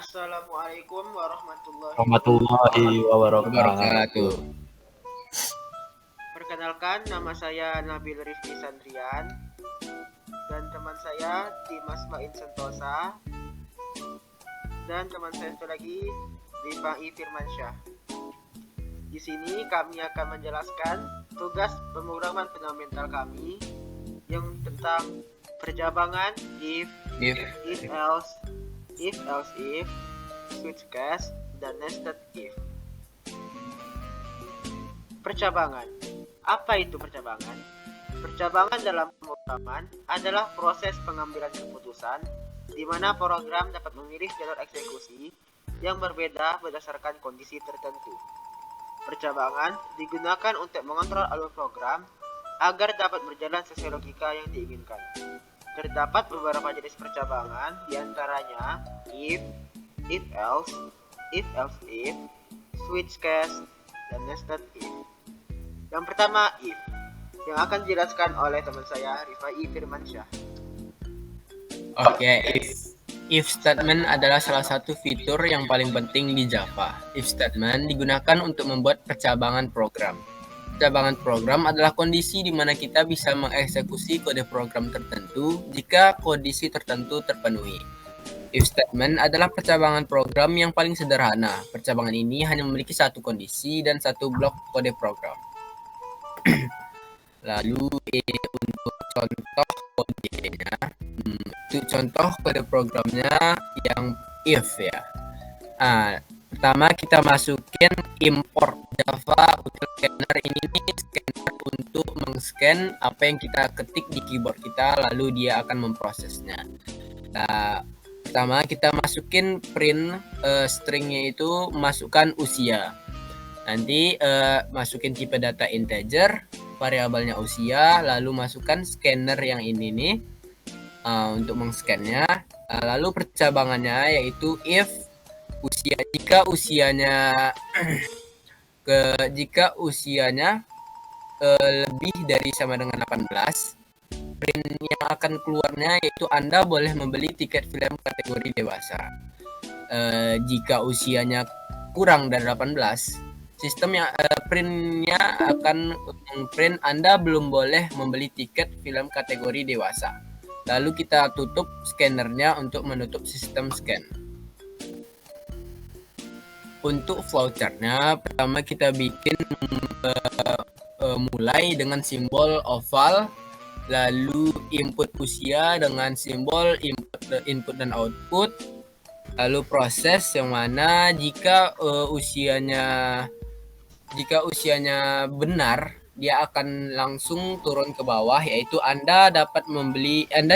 Assalamualaikum warahmatullahi Warahmatullahi wabarakatuh. wabarakatuh. Perkenalkan, nama saya Nabil Rifki Sandrian dan teman saya Dimas Main Sentosa dan teman saya satu lagi Dipangi Firmansyah. Di sini kami akan menjelaskan tugas pemrograman fundamental kami yang tentang percabangan if else, if, switch case, dan nested if. Percabangan. Apa itu percabangan? Percabangan dalam pemrograman adalah proses pengambilan keputusan di mana program dapat memilih jalur eksekusi yang berbeda berdasarkan kondisi tertentu. Percabangan digunakan untuk mengontrol alur program agar dapat berjalan sesuai logika yang diinginkan. Terdapat beberapa jenis percabangan, diantaranya if else, if, switch case, dan nested if. Yang pertama if, yang akan dijelaskan oleh teman saya Rifai Firmansyah. Oke, if statement adalah salah satu fitur yang paling penting di Java. If statement digunakan untuk membuat percabangan program. Percabangan program adalah kondisi di mana kita bisa mengeksekusi kode program tertentu jika kondisi tertentu terpenuhi. If statement adalah percabangan program yang paling sederhana. Percabangan ini hanya memiliki satu kondisi dan satu blok kode program. Lalu untuk contoh kodenya, untuk contoh kode programnya yang if ya. Pertama kita masukin import Java Util Scanner. Ini nih scanner untuk meng-scan apa yang kita ketik di keyboard kita, lalu dia akan memprosesnya. Nah, pertama kita masukin print stringnya itu masukkan usia. Nanti masukin tipe data integer, variabelnya usia, lalu masukkan scanner yang ini nih untuk meng-scannya. Lalu percabangannya yaitu if usia, jika usianya lebih dari sama dengan 18, print yang akan keluarnya yaitu Anda boleh membeli tiket film kategori dewasa. Jika usianya kurang dari 18, sistem yang printnya akan print Anda belum boleh membeli tiket film kategori dewasa. Lalu kita tutup scannernya untuk menutup sistem scan. Untuk flowchartnya, pertama kita bikin mulai dengan simbol oval, lalu input usia dengan simbol input dan output, lalu proses yang mana jika usianya benar, dia akan langsung turun ke bawah, yaitu Anda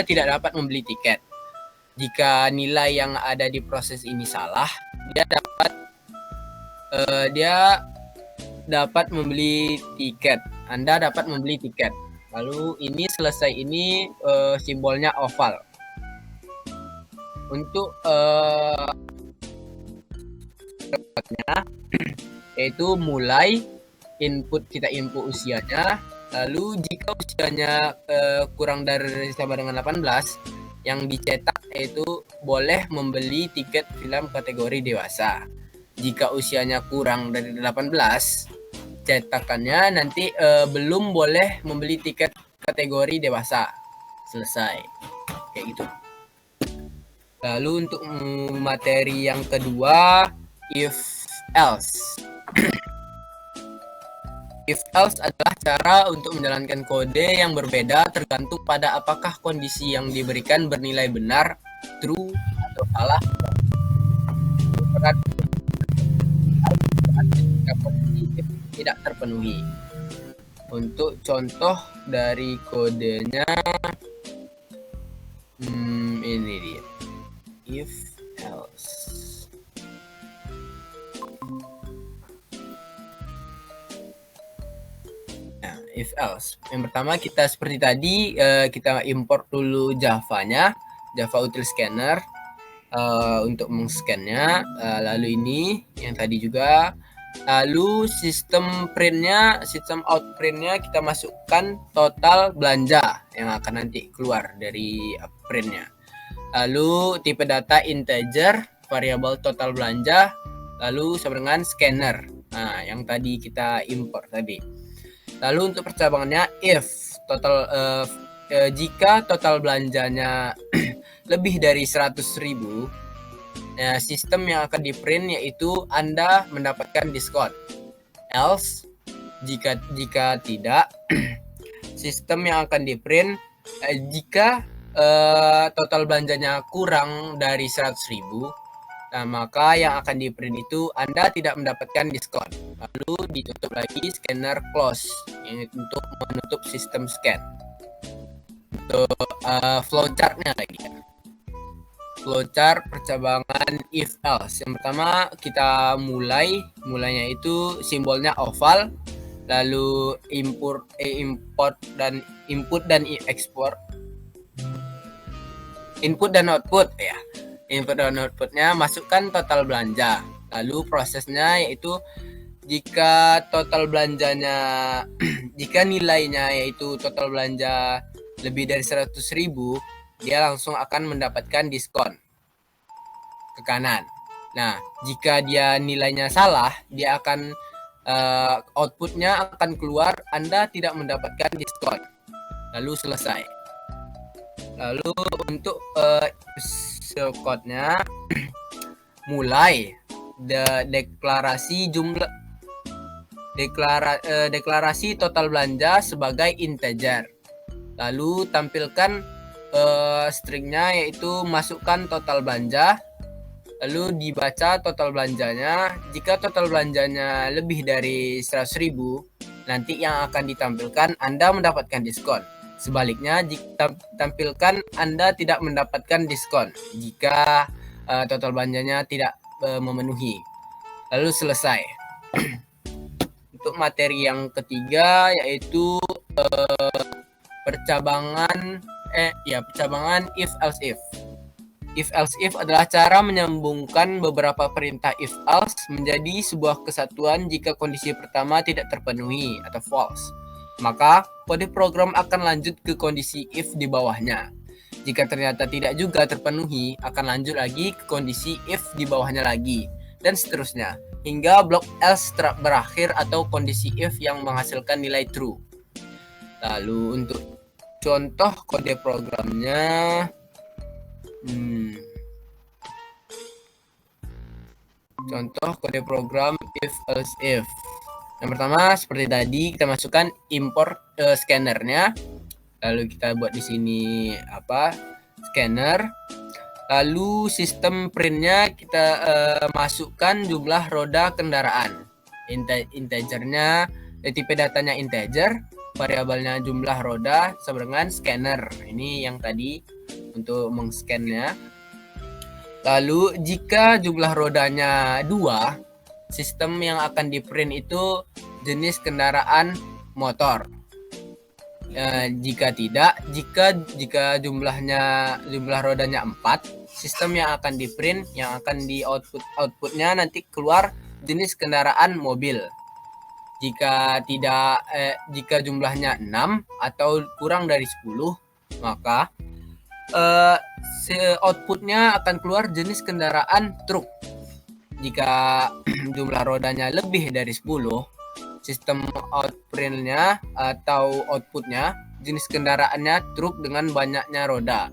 tidak dapat membeli tiket. Jika nilai yang ada di proses ini salah, dia dapat membeli tiket. Anda dapat membeli tiket. Lalu ini selesai ini simbolnya oval. Untuk yaitu mulai kita input usianya, lalu jika usianya kurang dari sama dengan 18, yang dicetak yaitu boleh membeli tiket film kategori dewasa. Jika usianya kurang dari 18, cetakannya nanti belum boleh membeli tiket kategori dewasa. Selesai. Kayak gitu. Lalu untuk materi yang kedua, if else. If else adalah cara untuk menjalankan kode yang berbeda tergantung pada apakah kondisi yang diberikan bernilai benar, true, atau salah. Jika kondisi tidak terpenuhi. Untuk contoh dari kodenya, ini dia. If else. Nah, if else. Yang pertama kita seperti tadi kita import dulu Java-nya, Java Util Scanner untuk meng-scan-nya. Lalu ini yang tadi juga. Lalu sistem out print-nya kita masukkan total belanja yang akan nanti keluar dari print-nya. Lalu tipe data integer, variabel total belanja, lalu sama dengan scanner. Nah, yang tadi kita import tadi. Lalu untuk percabangannya if jika total belanjanya lebih dari 100.000, nah, sistem yang akan di print yaitu Anda mendapatkan diskon. Else jika tidak sistem yang akan di print jika total belanjanya kurang dari 100.000, nah maka yang akan di print itu Anda tidak mendapatkan diskon. Lalu ditutup lagi scanner close untuk menutup sistem scan. Untuk flowchartnya lagi ya. Flowchart percabangan if else. Yang pertama kita mulainya itu simbolnya oval, lalu input dan export, input dan output ya. Input dan outputnya masukkan total belanja. Lalu prosesnya yaitu jika total belanjanya jika nilainya yaitu total belanja lebih dari 100.000, dia langsung akan mendapatkan diskon ke kanan. Nah, jika dia nilainya salah, dia akan outputnya akan keluar Anda tidak mendapatkan diskon. Lalu selesai. Lalu untuk code-nya mulai deklarasi jumlah deklarasi total belanja sebagai integer. Lalu tampilkan stringnya yaitu masukkan total belanja, lalu dibaca total belanjanya. Jika total belanjanya lebih dari 100.000, nanti yang akan ditampilkan Anda mendapatkan diskon. Sebaliknya jika tampilkan Anda tidak mendapatkan diskon jika total belanjanya tidak memenuhi. Lalu selesai. Untuk materi yang ketiga yaitu percabangan if else if. If else if adalah cara menyambungkan beberapa perintah if else menjadi sebuah kesatuan jika kondisi pertama tidak terpenuhi atau false. Maka kode program akan lanjut ke kondisi if di bawahnya. Jika ternyata tidak juga terpenuhi, akan lanjut lagi ke kondisi if di bawahnya lagi, dan seterusnya hingga blok else berakhir atau kondisi if yang menghasilkan nilai true. Lalu untuk contoh kode programnya, contoh kode program if else if. Yang pertama seperti tadi kita masukkan import scannernya, lalu kita buat di sini scanner, lalu sistem printnya kita masukkan jumlah roda kendaraan, integernya tipe datanya integer, variabelnya jumlah roda sama dengan scanner. Ini yang tadi untuk mengscannya. Lalu jika jumlah rodanya 2, sistem yang akan di print itu jenis kendaraan motor. Jika tidak, jika jumlah rodanya 4, sistem yang akan di print, yang akan di outputnya nanti keluar jenis kendaraan mobil. Jika jumlahnya 6 atau kurang dari 10, maka outputnya akan keluar jenis kendaraan truk. Jika jumlah rodanya lebih dari 10, sistem outprintnya atau outputnya jenis kendaraannya truk dengan banyaknya roda.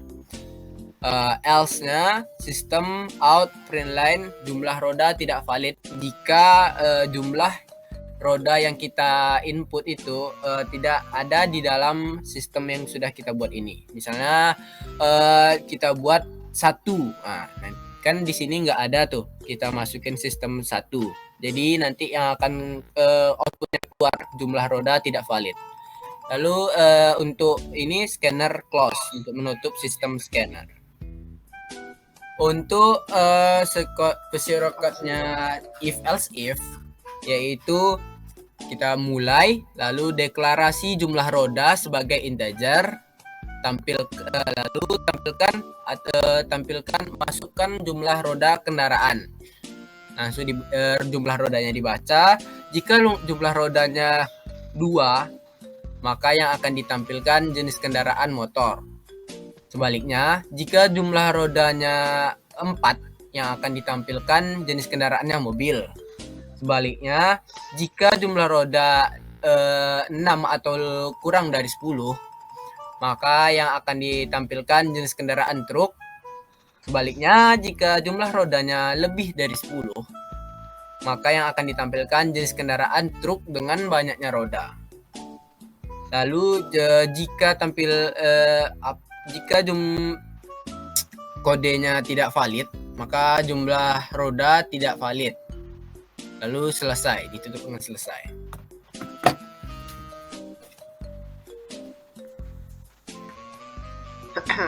Else-nya sistem out print line jumlah roda tidak valid jika jumlah roda yang kita input itu tidak ada di dalam sistem yang sudah kita buat ini. Misalnya kita buat 1, nah, kan di sini nggak ada tuh, kita masukin sistem 1, jadi nanti yang akan outputnya keluar jumlah roda tidak valid. Lalu untuk ini scanner close untuk menutup sistem scanner. Untuk shortcut-nya if else if yaitu kita mulai, lalu deklarasi jumlah roda sebagai integer, lalu tampilkan masukkan jumlah roda kendaraan. Langsung jumlah rodanya dibaca. Jika jumlah rodanya 2, maka yang akan ditampilkan jenis kendaraan motor. Sebaliknya, jika jumlah rodanya 4, yang akan ditampilkan jenis kendaraannya mobil. Sebaliknya, jika jumlah roda 6 atau kurang dari 10, maka yang akan ditampilkan jenis kendaraan truk. Sebaliknya, jika jumlah rodanya lebih dari 10, maka yang akan ditampilkan jenis kendaraan truk dengan banyaknya roda. Lalu jika kodenya tidak valid, maka jumlah roda tidak valid. Lalu selesai, ditutup dengan selesai.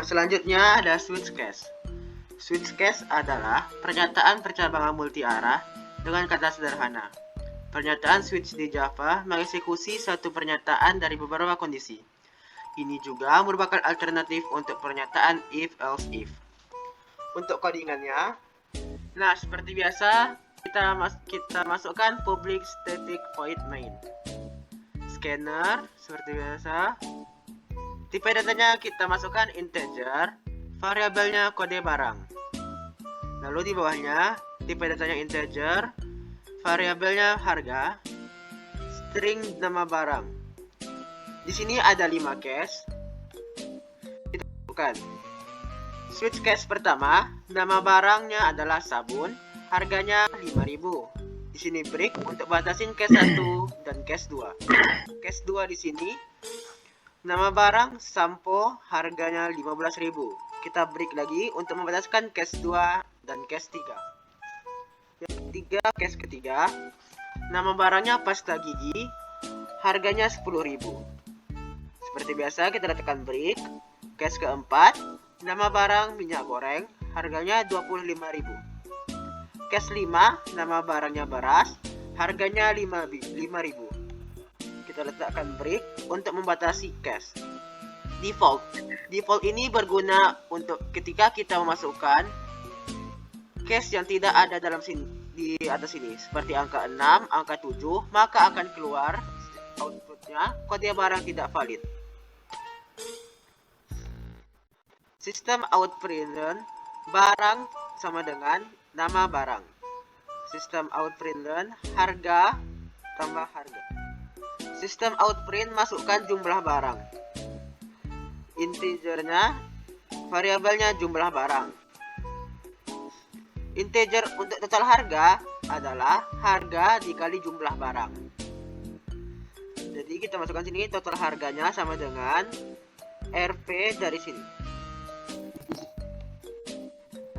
Selanjutnya ada switch case. Switch case adalah pernyataan percabangan multi arah dengan kata sederhana. Pernyataan switch di Java mengeksekusi satu pernyataan dari beberapa kondisi. Ini juga merupakan alternatif untuk pernyataan if-else-if. Untuk codingannya, nah seperti biasa kita masukkan public static void main. Scanner seperti biasa. Tipe datanya kita masukkan integer, variabelnya kode barang. Lalu di bawahnya tipe datanya integer, variabelnya harga, string nama barang. Di sini ada 5 case. Kita bukan. Switch case pertama, nama barangnya adalah sabun, harganya 5.000. Di sini break untuk batasin case 1 dan case 2. Case 2 di sini, nama barang sampo, harganya 15.000. Kita break lagi untuk membataskan case 2 dan case 3. Case ketiga, nama barangnya pasta gigi, harganya 10.000. Seperti biasa kita tekan break. Case keempat, nama barang minyak goreng, harganya 25.000. Case 5, nama barangnya beras, harganya 5.000. Kita letakkan break untuk membatasi case. Default ini berguna untuk ketika kita memasukkan case yang tidak ada dalam sini di atas ini, seperti angka 6, angka 7, maka akan keluar outputnya kode barang tidak valid. Sistem out println barang sama dengan nama barang. Sistem out println harga tambah harga. Sistem out print masukkan jumlah barang. Integernya, variabelnya jumlah barang. Integer untuk total harga adalah harga dikali jumlah barang. Jadi kita masukkan sini total harganya sama dengan RP dari sini.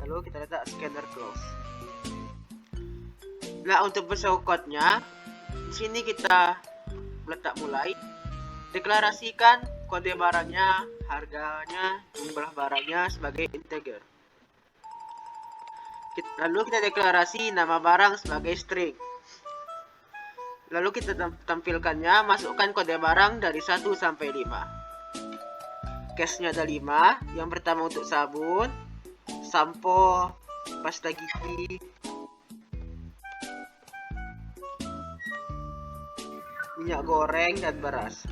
Lalu kita letak scanner close. Nah, untuk pseudo-code-nya di sini kita letak mulai deklarasikan kode barangnya, harganya, jumlah barangnya sebagai integer. Lalu kita deklarasi nama barang sebagai string. Lalu kita tampilkannya, masukkan kode barang dari 1 sampai 5. Case-nya ada 5. Yang pertama untuk sabun, sampo, pasta gigi, minyak goreng, dan beras.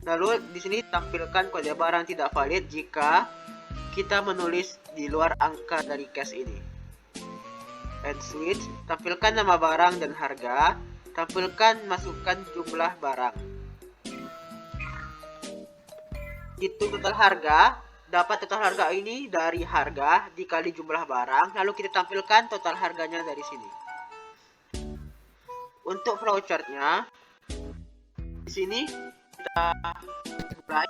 Lalu di sini tampilkan kode barang tidak valid jika kita menulis di luar angka dari case ini. And switch, tampilkan nama barang dan harga, masukkan jumlah barang. Itu total harga, dapat total harga ini dari harga dikali jumlah barang, lalu kita tampilkan total harganya dari sini. Untuk flowchartnya, di sini kita mulai,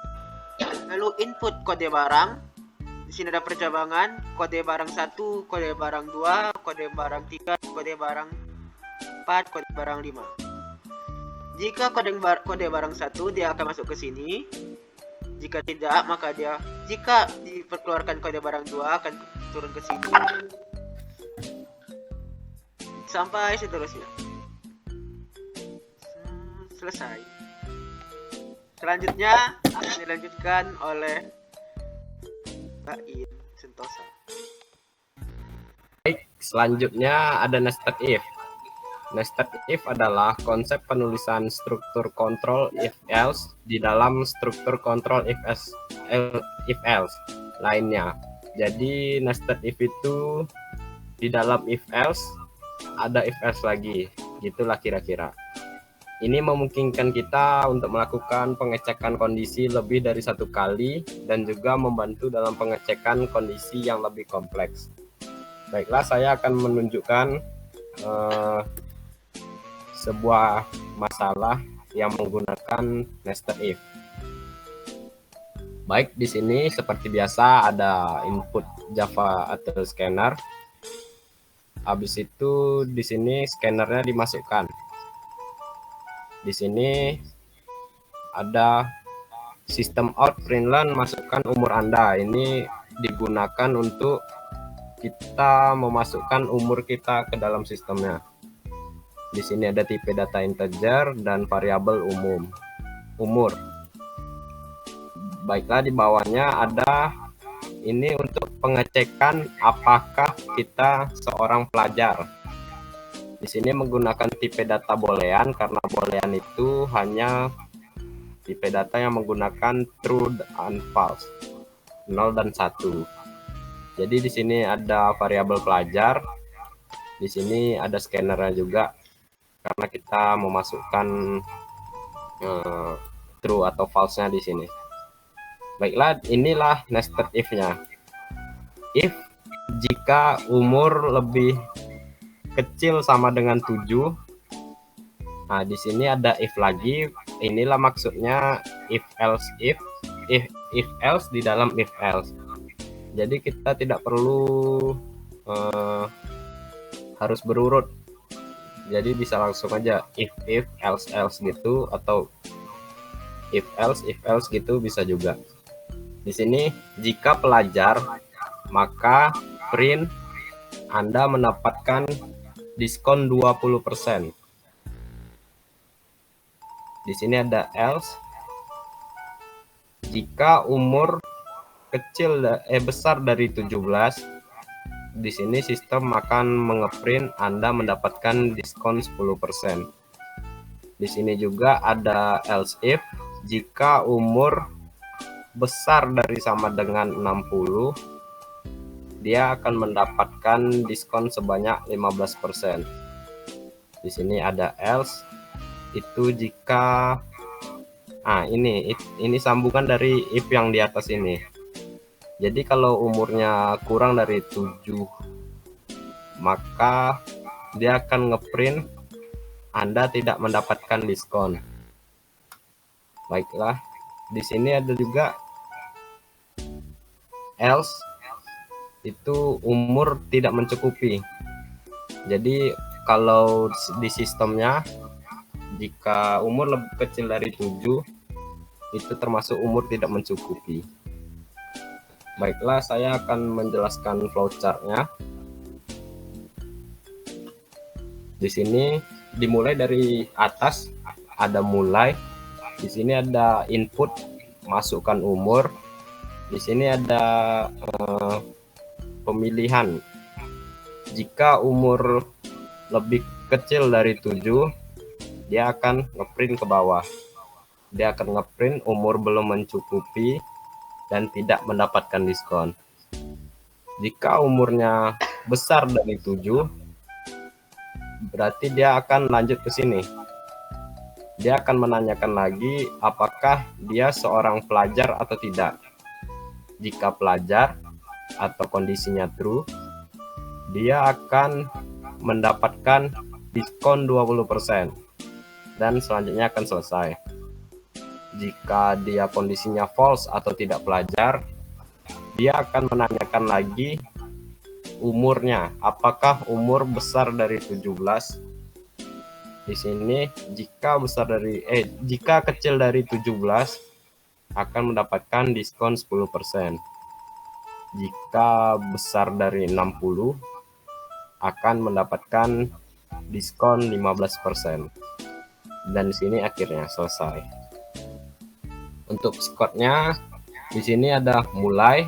lalu input kode barang. Di sini ada percabangan, kode barang 1, kode barang 2, kode barang 3, kode barang 4, kode barang 5. Jika kode barang 1 dia akan masuk ke sini. Jika tidak, maka jika diperkeluarkan kode barang 2 akan turun ke sini. Sampai seterusnya. Selesai. Selanjutnya akan dilanjutkan oleh Sentosa. Baik, selanjutnya ada nested if. Nested if adalah konsep penulisan struktur kontrol if else di dalam struktur kontrol if else lainnya. Jadi nested if itu di dalam if else ada if else lagi, gitulah kira-kira. Ini memungkinkan kita untuk melakukan pengecekan kondisi lebih dari satu kali dan juga membantu dalam pengecekan kondisi yang lebih kompleks. Baiklah, saya akan menunjukkan sebuah masalah yang menggunakan nested if. Baik, di sini seperti biasa ada input Java atau scanner. Habis itu di sini scannernya dimasukkan. Di sini ada sistem out println masukkan umur Anda. Ini digunakan untuk kita memasukkan umur kita ke dalam sistemnya. Di sini ada tipe data integer dan variabel umur. Baiklah, di bawahnya ada ini untuk pengecekan apakah kita seorang pelajar. Di sini menggunakan tipe data boolean karena boolean itu hanya tipe data yang menggunakan true and false, 0 dan 1. Jadi di sini ada variabel pelajar. Di sini ada scannernya juga karena kita memasukkan true atau false-nya di sini. Baiklah, inilah nested if-nya. If jika umur lebih kecil sama dengan 7. Nah, di sini ada if lagi. Inilah maksudnya if else if else di dalam if else. Jadi kita tidak perlu harus berurut. Jadi bisa langsung aja if else gitu, atau if else gitu bisa juga. Di sini jika pelajar, maka print Anda mendapatkan diskon 20%. Di sini ada else. Jika umur besar dari 17, di sini sistem akan mengeprint Anda mendapatkan diskon 10%. Di sini juga ada else if jika umur besar dari sama dengan 60, dia akan mendapatkan diskon sebanyak 15%. Di sini ada else itu jika ini sambungan dari if yang di atas ini. Jadi kalau umurnya kurang dari 7, maka dia akan ngeprint Anda tidak mendapatkan diskon. Baiklah, di sini ada juga else itu umur tidak mencukupi. Jadi kalau di sistemnya jika umur lebih kecil dari 7 itu termasuk umur tidak mencukupi. Baiklah, saya akan menjelaskan flowchart-nya. Di sini dimulai dari atas, ada mulai. Di sini ada input, masukkan umur. Di sini ada pemilihan. Jika umur lebih kecil dari 7, dia akan ngeprint ke bawah. Dia akan ngeprint umur belum mencukupi dan tidak mendapatkan diskon. Jika umurnya besar dari 7, berarti dia akan lanjut ke sini. Dia akan menanyakan lagi apakah dia seorang pelajar atau tidak. Jika pelajar atau kondisinya true, dia akan mendapatkan diskon 20% dan selanjutnya akan selesai. Jika dia kondisinya false atau tidak pelajar, dia akan menanyakan lagi umurnya, apakah umur besar dari 17. Di sini jika kecil dari 17 akan mendapatkan diskon 10%. Jika besar dari 60 akan mendapatkan diskon 15%. Dan di sini akhirnya selesai. Untuk score-nya di sini ada mulai,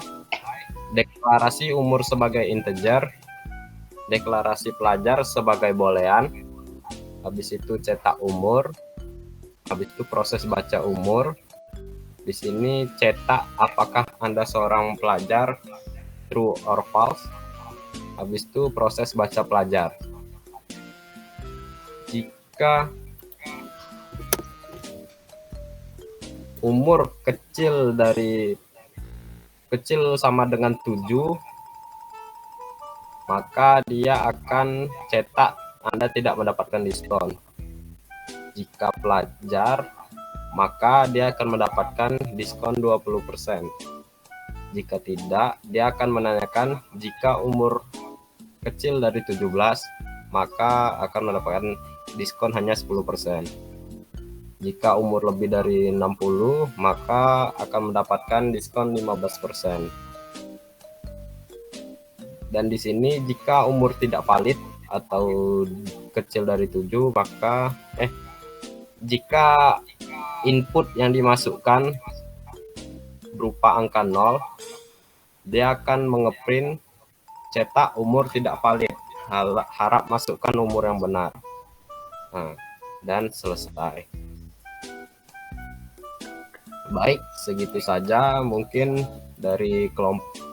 deklarasi umur sebagai integer, deklarasi pelajar sebagai boolean, habis itu cetak umur, habis itu proses baca umur. Di sini cetak apakah Anda seorang pelajar, true or false. Habis itu proses baca pelajar. Jika umur kecil sama dengan 7, maka dia akan cetak Anda tidak mendapatkan diskon. Jika pelajar, maka dia akan mendapatkan diskon 20%. Jika tidak, dia akan menanyakan jika umur kecil dari 17, maka akan mendapatkan diskon hanya 10%. Jika umur lebih dari 60, maka akan mendapatkan diskon 15%. Dan di sini jika umur tidak valid atau kecil dari 7, maka jika input yang dimasukkan berupa angka 0, dia akan mengeprint cetak umur tidak valid, harap masukkan umur yang benar. Nah, dan selesai. Baik, segitu saja mungkin dari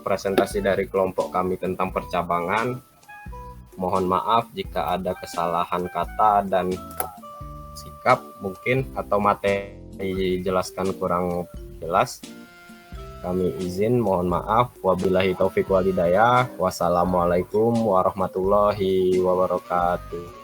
presentasi dari kelompok kami tentang percabangan. Mohon maaf jika ada kesalahan kata dan sikap mungkin, atau materi dijelaskan kurang jelas. Kami izin, mohon maaf. Wabillahi taufik wal hidayah. Wassalamualaikum warahmatullahi wabarakatuh.